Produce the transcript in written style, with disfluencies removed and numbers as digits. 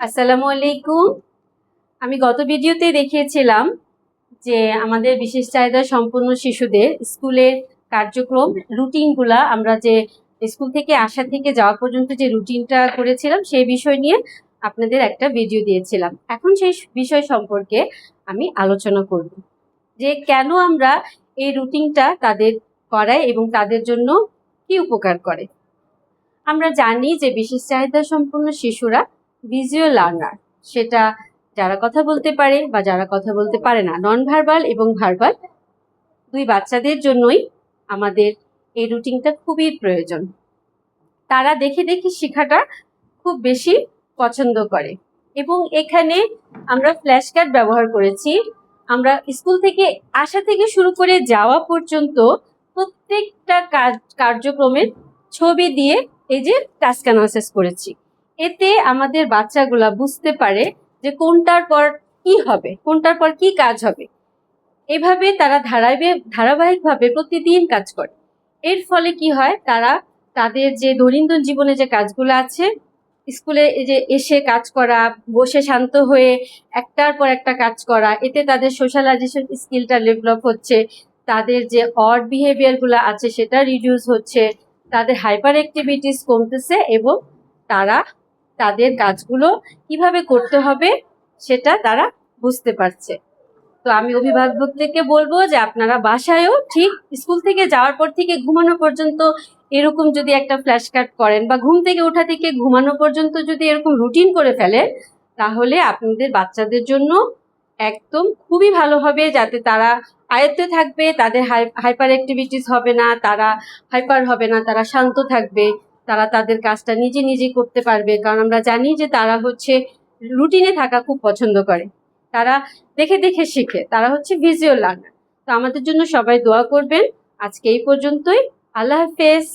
আসসালামু আলাইকুম। আমি গত ভিডিওতে দেখিয়েছিলাম যে আমাদের বিশেষ চাহিদা সম্পন্ন শিশুদের স্কুলের কার্যক্রম রুটিনগুলা আমরা যে স্কুল থেকে আসা থেকে যাওয়া পর্যন্ত যে রুটিনটা করেছিলাম সেই বিষয় নিয়ে আপনাদের একটা ভিডিও দিয়েছিলাম। এখন সেই বিষয় সম্পর্কে আমি আলোচনা করব যে কেন আমরা এই রুটিনটা তাদের করাই এবং তাদের জন্য কি উপকার করে। আমরা জানি যে বিশেষ চাহিদা সম্পন্ন শিশুরা ভিজুয়াল লার্নার, সেটা যারা কথা বলতে পারে বা যারা কথা বলতে পারে না, নন ভার্বাল এবং ভার্বাল দুই বাচ্চাদের জন্যই আমাদের এই রুটিনটা খুবই প্রয়োজন। তারা দেখে দেখে শেখাটা খুব বেশি পছন্দ করে এবং এখানে আমরা ফ্ল্যাশ কার্ড ব্যবহার করেছি। আমরা স্কুল থেকে আসা থেকে শুরু করে যাওয়া পর্যন্ত প্রত্যেকটা কার্যক্রমের ছবি দিয়ে এই যে টাস্ক অ্যানালাইসিস করেছি। এতে আমাদের বাচ্চাগুলা বুঝতে পারে যে কোনটার পর কি হবে, কোনটার পর কি কাজ হবে। এভাবে তারা ধারাবাহিকভাবে প্রতিদিন কাজ করে। এর ফলে কি হয়, তারা তাদের যে দৈনন্দিন জীবনে যে কাজগুলো আছে, স্কুলে এই যে এসে কাজ করা, বসে শান্ত হয়ে একটার পর একটা কাজ করা, এতে তাদের সোশ্যালাইজেশন স্কিলটা ডেভেলপ হচ্ছে, তাদের যে অড বিহেভিয়ার গুলো আছে সেটা রিডিউস হচ্ছে, তাদের হাইপার অ্যাক্টিভিটিস কমতেছে এবং তারা তাদের কাজগুলো কিভাবে করতে হবে সেটা তারা বুঝতে পারছে। তো আমি অভিভাবকদেরকে বলবো যে আপনারা বাসায়ও ঠিক স্কুল থেকে যাওয়ার পর থেকে ঘুমানো পর্যন্ত এরকম যদি একটা ফ্ল্যাশ কার্ড করেন বা ঘুম থেকে ওঠা থেকে ঘুমানো পর্যন্ত যদি এরকম রুটিন করে ফেলেন, তাহলে আপনাদের বাচ্চাদের জন্য একদম খুবই ভালো হবে, যাতে তারা আয়ত্তে থাকবে, তাদের হাইপার অ্যাক্টিভিটিস হবে না, তারা হাইপার হবে না, তারা শান্ত থাকবে, তারা তাদের কাজটা নিজে নিজে করতে পারবে। কারণ আমরা জানি যে তারা হচ্ছে রুটিনে থাকা খুব পছন্দ করে, তারা দেখে দেখে শিখে, তারা হচ্ছে ভিজুয়াল লার্নার। তো আমাদের জন্য সবাই দোয়া করবেন। আজকে এই পর্যন্তই। আল্লাহ হাফেজ।